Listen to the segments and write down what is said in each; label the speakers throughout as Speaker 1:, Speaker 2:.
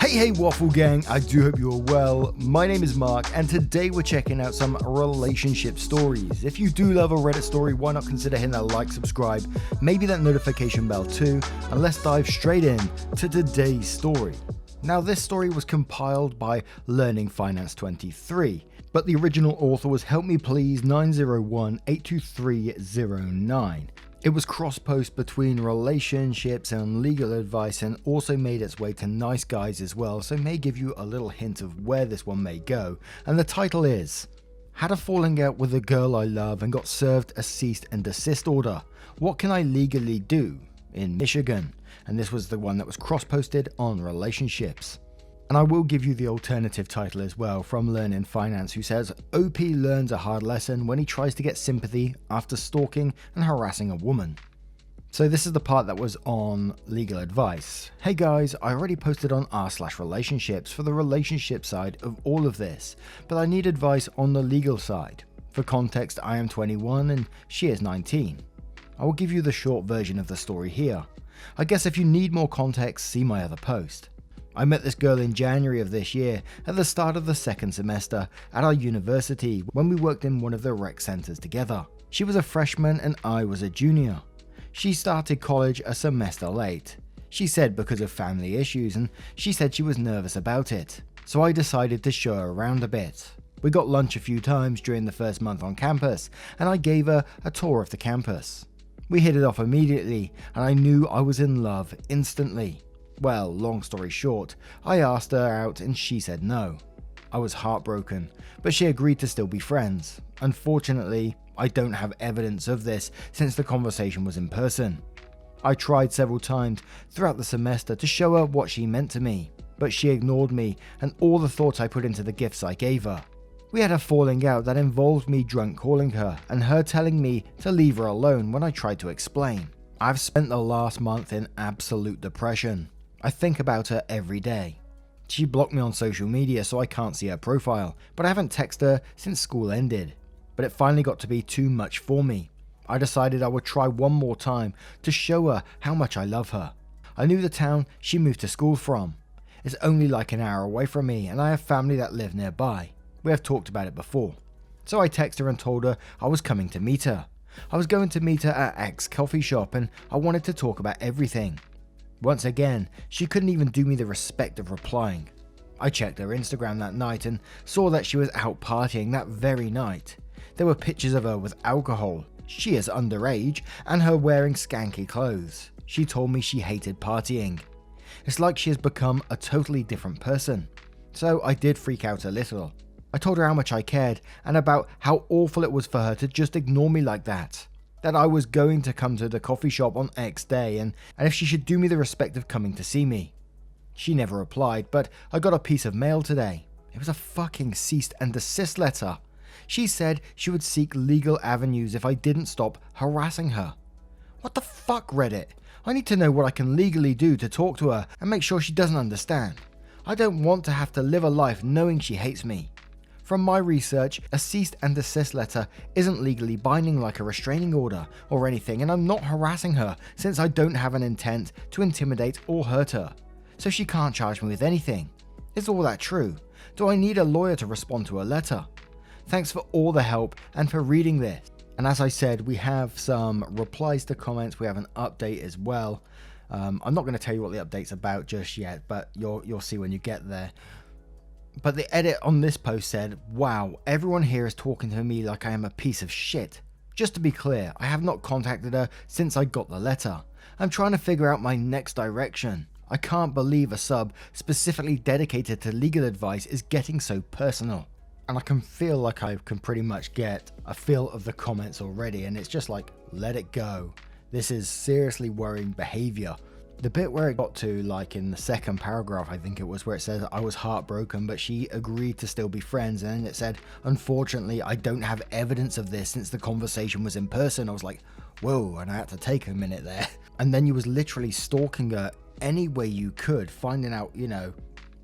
Speaker 1: Hey Waffle Gang, I do hope you're well. My name is Mark and today we're checking out some relationship stories. If you do love a Reddit story, why not consider hitting that like, subscribe, maybe that notification bell too, and let's dive straight in to today's story. Now this story was compiled by Learning Finance 23, but the original author was Help Me Please 901-82309. It was cross-post between relationships and legal advice and also made its way to Niceguys as well, so may give you a little hint of where this one may go. And the title is, Had a falling out with a girl I love and got served a cease and desist order. What can I legally do? In Michigan. And this was the one that was cross-posted on relationships. And I will give you the alternative title as well from Learning Finance, who says, OP learns a hard lesson when he tries to get sympathy after stalking and harassing a woman. So this is the part that was on legal advice. Hey guys, I already posted on r/relationships for the relationship side of all of this, but I need advice on the legal side. For context, I am 21 and she is 19. I will give you the short version of the story here. I guess if you need more context, see my other post. I met this girl in January of this year at the start of the second semester at our university when we worked in one of the rec centers together. She was a freshman and I was a junior. She started college a semester late. She said because of family issues, and she said she was nervous about it. So I decided to show her around a bit. We got lunch a few times during the first month on campus and I gave her a tour of the campus. We hit it off immediately and I knew I was in love instantly. Well, long story short, I asked her out and she said no. I was heartbroken, but she agreed to still be friends. Unfortunately, I don't have evidence of this since the conversation was in person. I tried several times throughout the semester to show her what she meant to me, but she ignored me and all the thought I put into the gifts I gave her. We had a falling out that involved me drunk calling her and her telling me to leave her alone when I tried to explain. I've spent the last month in absolute depression. I think about her every day. She blocked me on social media so I can't see her profile, but I haven't texted her since school ended. But it finally got to be too much for me. I decided I would try one more time to show her how much I love her. I knew the town she moved to school from. It's only like an hour away from me and I have family that live nearby. We have talked about it before. So I texted her and told her I was coming to meet her. I was going to meet her at X coffee shop and I wanted to talk about everything. Once again, she couldn't even do me the respect of replying. I checked her Instagram that night and saw that she was out partying that very night. There were pictures of her with alcohol, she is underage, and her wearing skanky clothes. She told me she hated partying. It's like she has become a totally different person. So I did freak out a little. I told her how much I cared and about how awful it was for her to just ignore me like that. That I was going to come to the coffee shop on X day and if she should do me the respect of coming to see me. She never replied, but I got a piece of mail today. It was a fucking cease and desist letter. She said she would seek legal avenues if I didn't stop harassing her. What the fuck, Reddit? I need to know what I can legally do to talk to her and make sure she doesn't understand. I don't want to have to live a life knowing she hates me. From my research, a cease and desist letter isn't legally binding like a restraining order or anything, and I'm not harassing her since I don't have an intent to intimidate or hurt her. So she can't charge me with anything. Is all that true? Do I need a lawyer to respond to a letter? Thanks for all the help and for reading this. And as I said, we have some replies to comments, we have an update as well. I'm not going to tell you what the update's about just yet, but you'll see when you get there. But the edit on this post said, wow, everyone here is talking to me like I am a piece of shit. Just to be clear, I have not contacted her since I got the letter. I'm trying to figure out my next direction. I can't believe a sub specifically dedicated to legal advice is getting so personal. And I can feel like I can pretty much get a feel of the comments already, and it's just like, let it go. This is seriously worrying behaviour. The bit where it got to, like in the second paragraph, I think it was, where it says I was heartbroken but she agreed to still be friends, and then it said, unfortunately I don't have evidence of this since the conversation was in person. I was like, whoa, and I had to take a minute there. And then you was literally stalking her any way you could, finding out,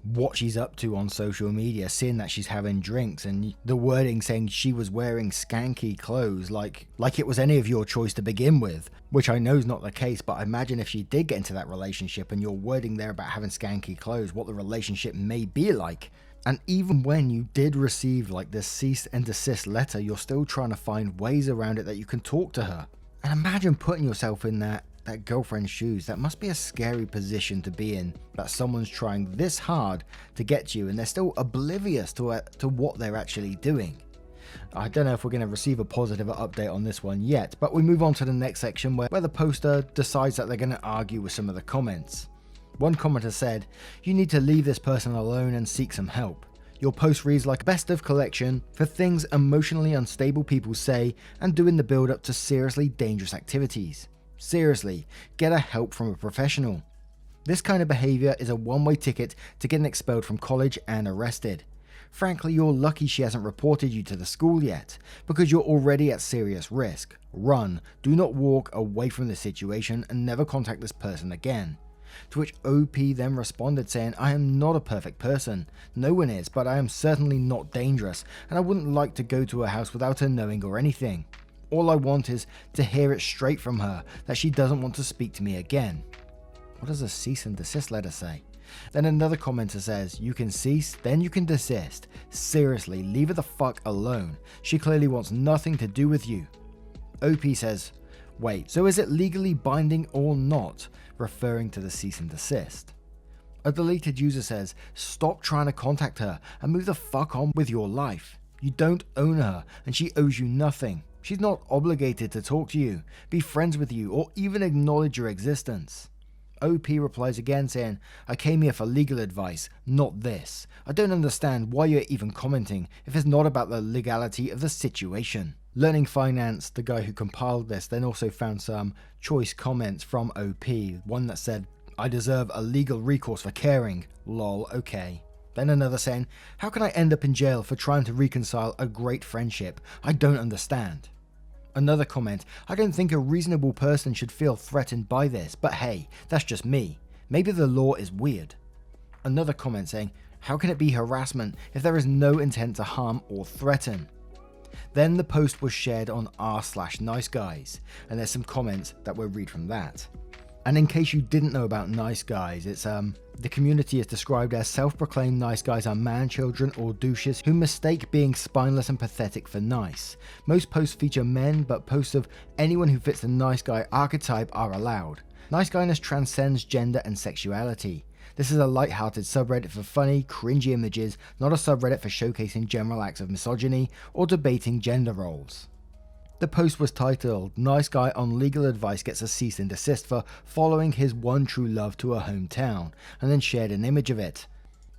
Speaker 1: what she's up to on social media, seeing that she's having drinks and the wording saying she was wearing skanky clothes like it was any of your choice to begin with, which I know is not the case, but imagine if she did get into that relationship and your wording there about having skanky clothes, what the relationship may be like. And even when you did receive like this cease and desist letter, you're still trying to find ways around it that you can talk to her. And imagine putting yourself in that girlfriend's shoes. That must be a scary position to be in, that someone's trying this hard to get you and they're still oblivious to what they're actually doing. I don't know if we're going to receive a positive update on this one yet, but we move on to the next section where the poster decides that they're going to argue with some of the comments. One commenter said, "You need to leave this person alone and seek some help. Your post reads like a best of collection for things emotionally unstable people say and do in the build up to seriously dangerous activities. Seriously, get a help from a professional. This kind of behaviour is a one-way ticket to getting expelled from college and arrested. Frankly, you're lucky she hasn't reported you to the school yet, because you're already at serious risk. Run, do not walk away from the situation and never contact this person again." To which OP then responded saying, "I am not a perfect person. No one is, but I am certainly not dangerous, and I wouldn't like to go to her house without her knowing or anything. All I want is to hear it straight from her that she doesn't want to speak to me again." What does a cease and desist letter say? Then another commenter says, "You can cease, then you can desist. Seriously, leave her the fuck alone. She clearly wants nothing to do with you." OP says, "Wait, so is it legally binding or not?" referring to the cease and desist. A deleted user says, "Stop trying to contact her and move the fuck on with your life. You don't own her and she owes you nothing. She's not obligated to talk to you, be friends with you, or even acknowledge your existence." OP replies again saying, "I came here for legal advice, not this. I don't understand why you're even commenting if it's not about the legality of the situation." Learning Finance, the guy who compiled this, then also found some choice comments from OP. One that said, "I deserve a legal recourse for caring. Lol, okay." Then another saying, "How can I end up in jail for trying to reconcile a great friendship? I don't understand." Another comment, "I don't think a reasonable person should feel threatened by this, but hey, that's just me. Maybe the law is weird." Another comment saying, "How can it be harassment if there is no intent to harm or threaten?" Then the post was shared on r/Niceguys, and there's some comments that we'll read from that. And in case you didn't know about Niceguys, it's the community is described as self-proclaimed nice guys are man-children or douches who mistake being spineless and pathetic for nice. Most posts feature men, but posts of anyone who fits the nice guy archetype are allowed. Nice guyness transcends gender and sexuality. This is a light-hearted subreddit for funny, cringy images, not a subreddit for showcasing general acts of misogyny or debating gender roles. The post was titled, "Nice Guy on Legal Advice Gets a Cease and Desist for Following His One True Love to a Hometown," and then shared an image of it.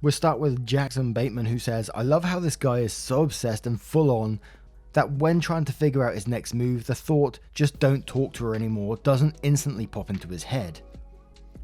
Speaker 1: We'll start with Jackson Bateman, who says, "I love how this guy is so obsessed and full on that when trying to figure out his next move, the thought, just don't talk to her anymore, doesn't instantly pop into his head."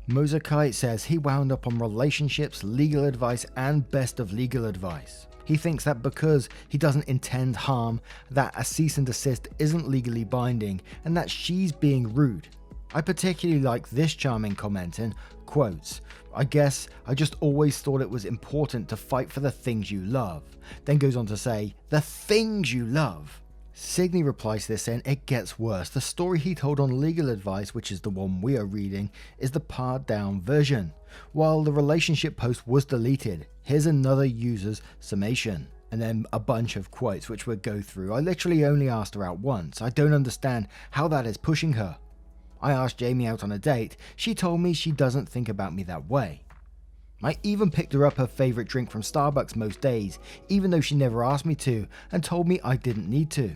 Speaker 1: Mozakite says he wound up on relationships, legal advice, and best of legal advice. He thinks that because he doesn't intend harm, that a cease and desist isn't legally binding, and that she's being rude. I particularly like this charming comment in quotes, "I guess I just always thought it was important to fight for the things you love." Then goes on to say, "the things you love." Signy replies to this saying, "It gets worse. The story he told on legal advice, which is the one we are reading, is the pared down version. While the relationship post was deleted, here's another user's summation." And then a bunch of quotes which we'll go through. "I literally only asked her out once. I don't understand how that is pushing her. I asked Jamie out on a date. She told me she doesn't think about me that way. I even picked her up her favourite drink from Starbucks most days, even though she never asked me to and told me I didn't need to.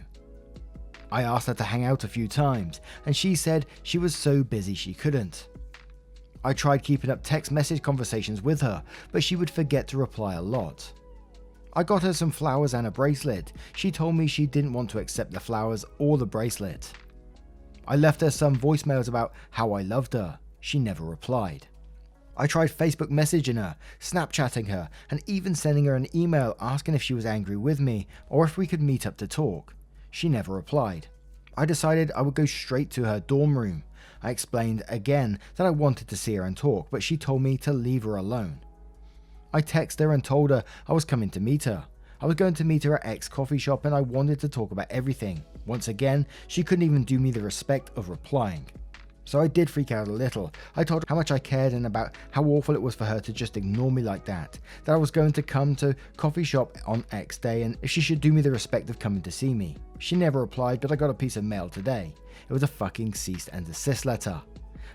Speaker 1: I asked her to hang out a few times, and she said she was so busy she couldn't. I tried keeping up text message conversations with her, but she would forget to reply a lot. I got her some flowers and a bracelet. She told me she didn't want to accept the flowers or the bracelet. I left her some voicemails about how I loved her. She never replied. I tried Facebook messaging her, Snapchatting her, and even sending her an email asking if she was angry with me or if we could meet up to talk. She never replied. I decided I would go straight to her dorm room. I explained again that I wanted to see her and talk, but she told me to leave her alone. I texted her and told her I was coming to meet her. I was going to meet her at X coffee shop and I wanted to talk about everything. Once again, she couldn't even do me the respect of replying. So I did freak out a little. I told her how much I cared and about how awful it was for her to just ignore me like that I was going to come to coffee shop on X day and if she should do me the respect of coming to see me. She never replied, but I got a piece of mail today. It was a fucking cease and desist letter.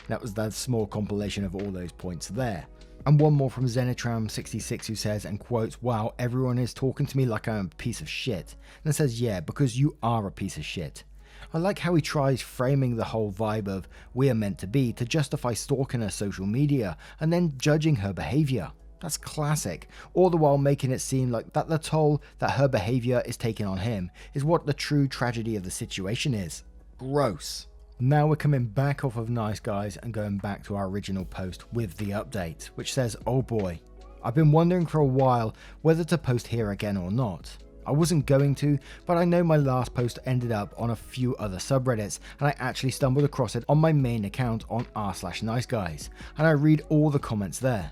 Speaker 1: That was that small compilation of all those points there. And one more from Zenitram66 who says and quotes, "Wow, everyone is talking to me like I'm a piece of shit." And it says, yeah, because you are a piece of shit. I like how he tries framing the whole vibe of we are meant to be to justify stalking her social media and then judging her behaviour. That's classic, all the while making it seem like that the toll that her behaviour is taking on him is what the true tragedy of the situation is. Gross. Now we're coming back off of Nice Guys and going back to our original post with the update, which says, "Oh boy, I've been wondering for a while whether to post here again or not. I wasn't going to, but I know my last post ended up on a few other subreddits and I actually stumbled across it on my main account on r/niceguys and I read all the comments there.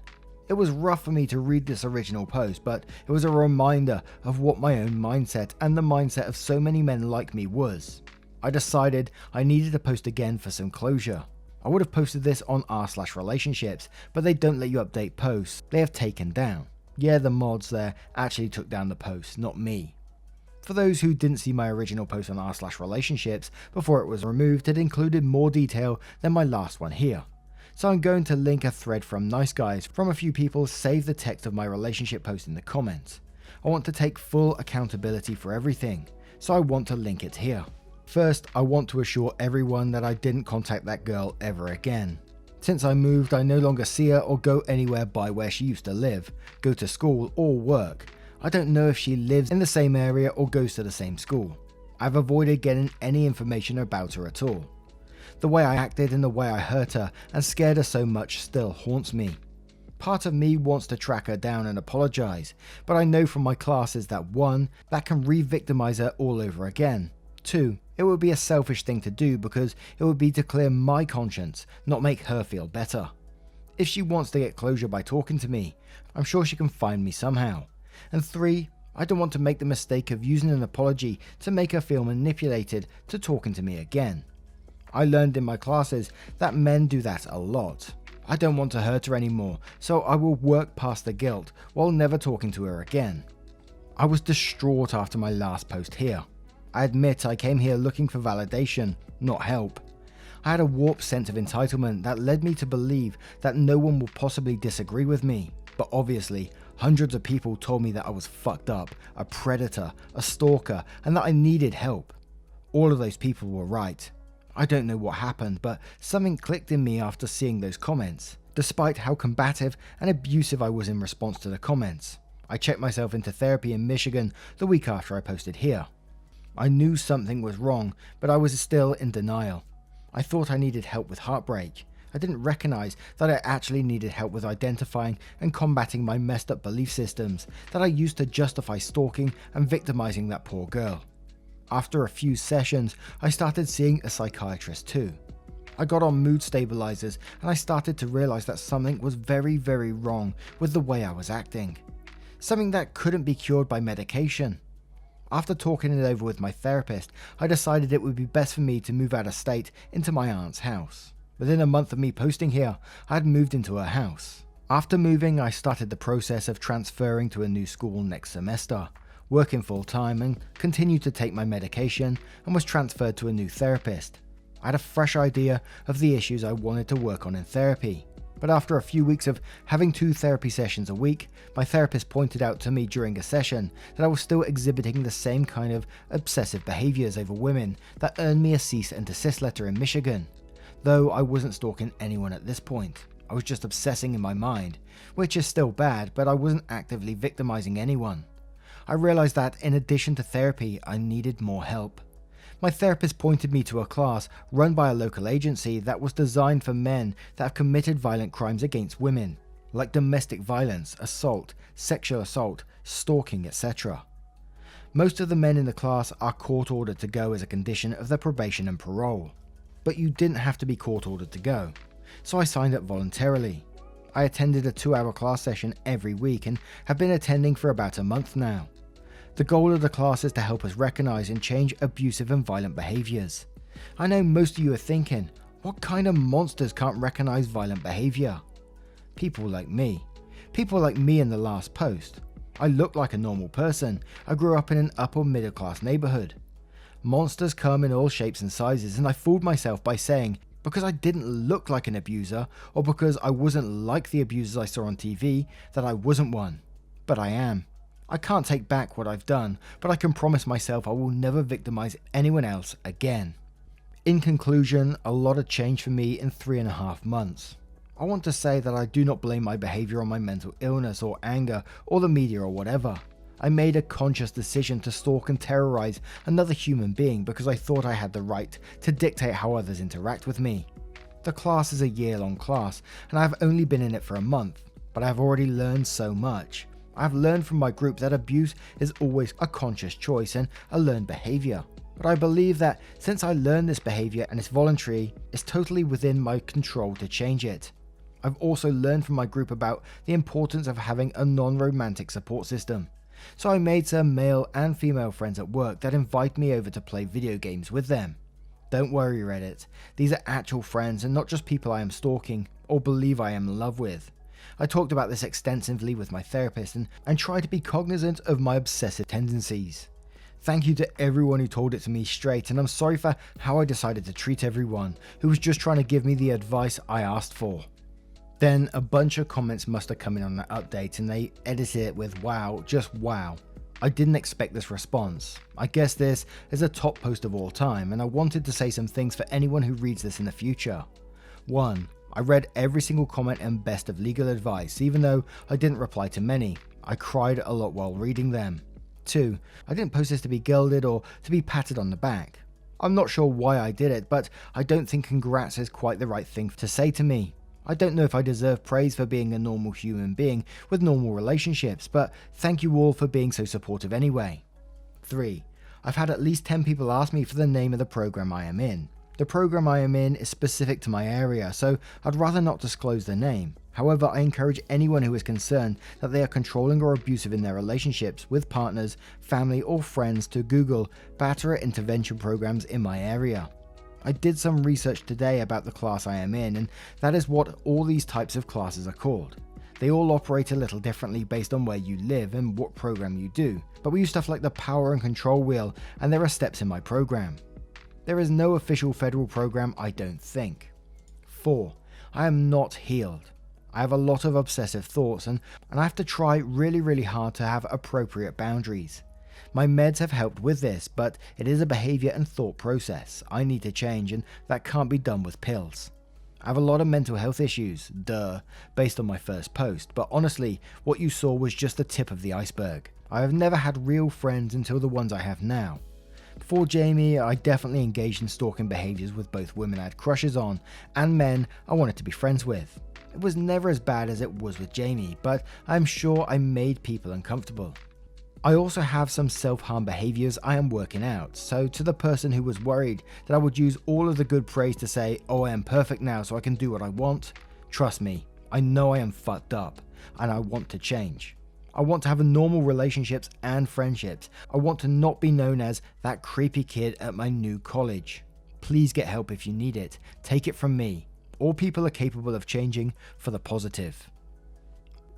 Speaker 1: It was rough for me to read this original post, but it was a reminder of what my own mindset and the mindset of so many men like me was. I decided I needed to post again for some closure. I would have posted this on r/relationships, but they don't let you update posts. They have taken down. Yeah, the mods there actually took down the post, not me. For those who didn't see my original post on r/relationships before it was removed, it included more detail than my last one here. So I'm going to link a thread from Nice Guys from a few people save the text of my relationship post in the comments. I want to take full accountability for everything, so I want to link it here. First, I want to assure everyone that I didn't contact that girl ever again. Since I moved, I no longer see her or go anywhere by where she used to live, go to school or work. I don't know if she lives in the same area or goes to the same school. I've avoided getting any information about her at all. The way I acted and the way I hurt her and scared her so much still haunts me. Part of me wants to track her down and apologise, but I know from my classes that 1, that can re-victimise her all over again. 2, it would be a selfish thing to do because it would be to clear my conscience, not make her feel better. If she wants to get closure by talking to me, I'm sure she can find me somehow. And 3, I don't want to make the mistake of using an apology to make her feel manipulated to talking to me again. I learned in my classes that men do that a lot. I don't want to hurt her anymore, so I will work past the guilt while never talking to her again. I was distraught after my last post here. I admit I came here looking for validation, not help. I had a warped sense of entitlement that led me to believe that no one would possibly disagree with me, but obviously hundreds of people told me that I was fucked up, a predator, a stalker, and that I needed help. All of those people were right. I don't know what happened, but something clicked in me after seeing those comments, despite how combative and abusive I was in response to the comments. I checked myself into therapy in Michigan the week after I posted here. I knew something was wrong, but I was still in denial. I thought I needed help with heartbreak. I didn't recognize that I actually needed help with identifying and combating my messed up belief systems that I used to justify stalking and victimizing that poor girl. After a few sessions, I started seeing a psychiatrist too. I got on mood stabilizers and I started to realize that something was very, very wrong with the way I was acting. Something that couldn't be cured by medication. After talking it over with my therapist, I decided it would be best for me to move out of state into my aunt's house. Within a month of me posting here, I had moved into her house. After moving, I started the process of transferring to a new school next semester, working full time and continued to take my medication and was transferred to a new therapist. I had a fresh idea of the issues I wanted to work on in therapy. But after a few weeks of having 2 therapy sessions a week, my therapist pointed out to me during a session that I was still exhibiting the same kind of obsessive behaviours over women that earned me a cease and desist letter in Michigan. Though I wasn't stalking anyone at this point, I was just obsessing in my mind, which is still bad, but I wasn't actively victimizing anyone. I realized that in addition to therapy, I needed more help. My therapist pointed me to a class run by a local agency that was designed for men that have committed violent crimes against women, like domestic violence, assault, sexual assault, stalking, etc. Most of the men in the class are court ordered to go as a condition of their probation and parole, but you didn't have to be court ordered to go, so I signed up voluntarily. I attended a 2-hour class session every week and have been attending for about a month now. The goal of the class is to help us recognize and change abusive and violent behaviors. I know most of you are thinking, what kind of monsters can't recognize violent behavior? People like me. People like me in the last post. I look like a normal person. I grew up in an upper middle class neighborhood. Monsters come in all shapes and sizes, and I fooled myself by saying, because I didn't look like an abuser, or because I wasn't like the abusers I saw on TV, that I wasn't one. But I am. I can't take back what I've done, but I can promise myself I will never victimize anyone else again. In conclusion, a lot of change for me in 3.5 months. I want to say that I do not blame my behavior on my mental illness or anger or the media or whatever. I made a conscious decision to stalk and terrorize another human being because I thought I had the right to dictate how others interact with me. The class is a year-long class, and I have only been in it for a month, but I have already learned so much. I have learned from my group that abuse is always a conscious choice and a learned behavior. But I believe that since I learned this behavior and it's voluntary, it's totally within my control to change it. I've also learned from my group about the importance of having a non-romantic support system. So I made some male and female friends at work that invite me over to play video games with them. Don't worry, Reddit, these are actual friends and not just people I am stalking or believe I am in love with. I talked about this extensively with my therapist and tried to be cognizant of my obsessive tendencies. Thank you to everyone who told it to me straight, and I'm sorry for how I decided to treat everyone who was just trying to give me the advice I asked for. Then a bunch of comments must have come in on that update and they edited it with wow, just wow. I didn't expect this response. I guess this is a top post of all time, and I wanted to say some things for anyone who reads this in the future. 1. I read every single comment and best of legal advice, even though I didn't reply to many. I cried a lot while reading them. 2. I didn't post this to be gilded or to be patted on the back. I'm not sure why I did it, but I don't think congrats is quite the right thing to say to me. I don't know if I deserve praise for being a normal human being with normal relationships, but thank you all for being so supportive anyway. 3. I've had at least 10 people ask me for the name of the program I am in. The program I am in is specific to my area, so I'd rather not disclose the name. However, I encourage anyone who is concerned that they are controlling or abusive in their relationships with partners, family, or friends to Google batterer intervention programs in my area. I did some research today about the class I am in, and that is what all these types of classes are called. They all operate a little differently based on where you live and what program you do, but we use stuff like the power and control wheel, and there are steps in my program. There is no official federal program, I don't think. 4. I am not healed. I have a lot of obsessive thoughts and I have to try really hard to have appropriate boundaries. My meds have helped with this, but it is a behavior and thought process I need to change, and that can't be done with pills. I have a lot of mental health issues, based on my first post, but honestly, what you saw was just the tip of the iceberg. I have never had real friends until the ones I have now. Before Jamie, I definitely engaged in stalking behaviors with both women I had crushes on and men I wanted to be friends with. It was never as bad as it was with Jamie, but I'm sure I made people uncomfortable. I also have some self-harm behaviors I am working out, so to the person who was worried that I would use all of the good praise to say, oh, I am perfect now so I can do what I want, trust me, I know I am fucked up and I want to change. I want to have normal relationships and friendships. I want to not be known as that creepy kid at my new college. Please get help if you need it. Take it from me. All people are capable of changing for the positive.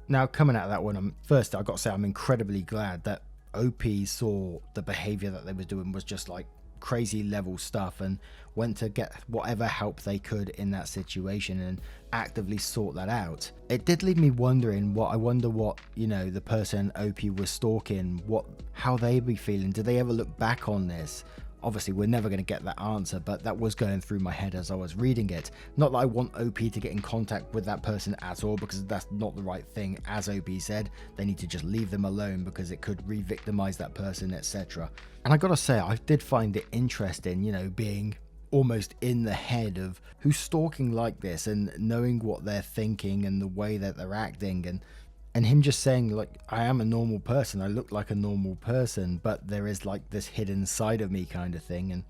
Speaker 1: Now, coming out of that one, first I got to say I'm incredibly glad that OP saw the behavior that they were doing was just like crazy level stuff and went to get whatever help they could in that situation and actively sort that out. It did leave me wondering what the person OP was stalking, how they'd be feeling. Did they ever look back on this? Obviously, we're never going to get that answer, but that was going through my head as I was reading it. Not that I want OP to get in contact with that person at all, because that's not the right thing. As OP said, they need to just leave them alone because it could re-victimize that person, etc. And I gotta say, I did find it interesting, being almost in the head of who's stalking like this and knowing what they're thinking and the way that they're acting, and him just saying, like, I am a normal person, I look like a normal person, but there is like this hidden side of me kind of thing. And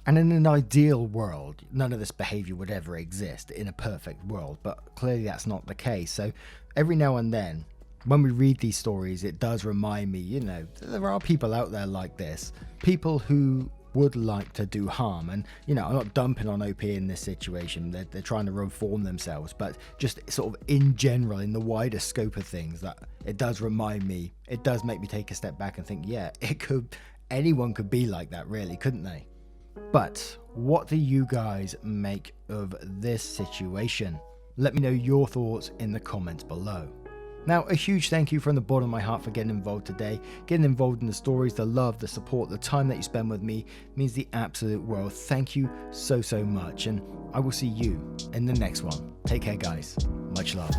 Speaker 1: And in an ideal world, none of this behavior would ever exist in a perfect world, but clearly that's not the case. So every now and then, when we read these stories, it does remind me, there are people out there like this, people who would like to do harm. And, I'm not dumping on OP in this situation. They're trying to reform themselves, but just sort of in general, in the wider scope of things, that it does remind me, it does make me take a step back and think, yeah, anyone could be like that, really, couldn't they? But what do you guys make of this situation? Let me know your thoughts in the comments below. Now, a huge thank you from the bottom of my heart for getting involved today. Getting involved in the stories, the love, the support, the time that you spend with me means the absolute world. Thank you so much, and I will see you in the next one. Take care, guys. Much love.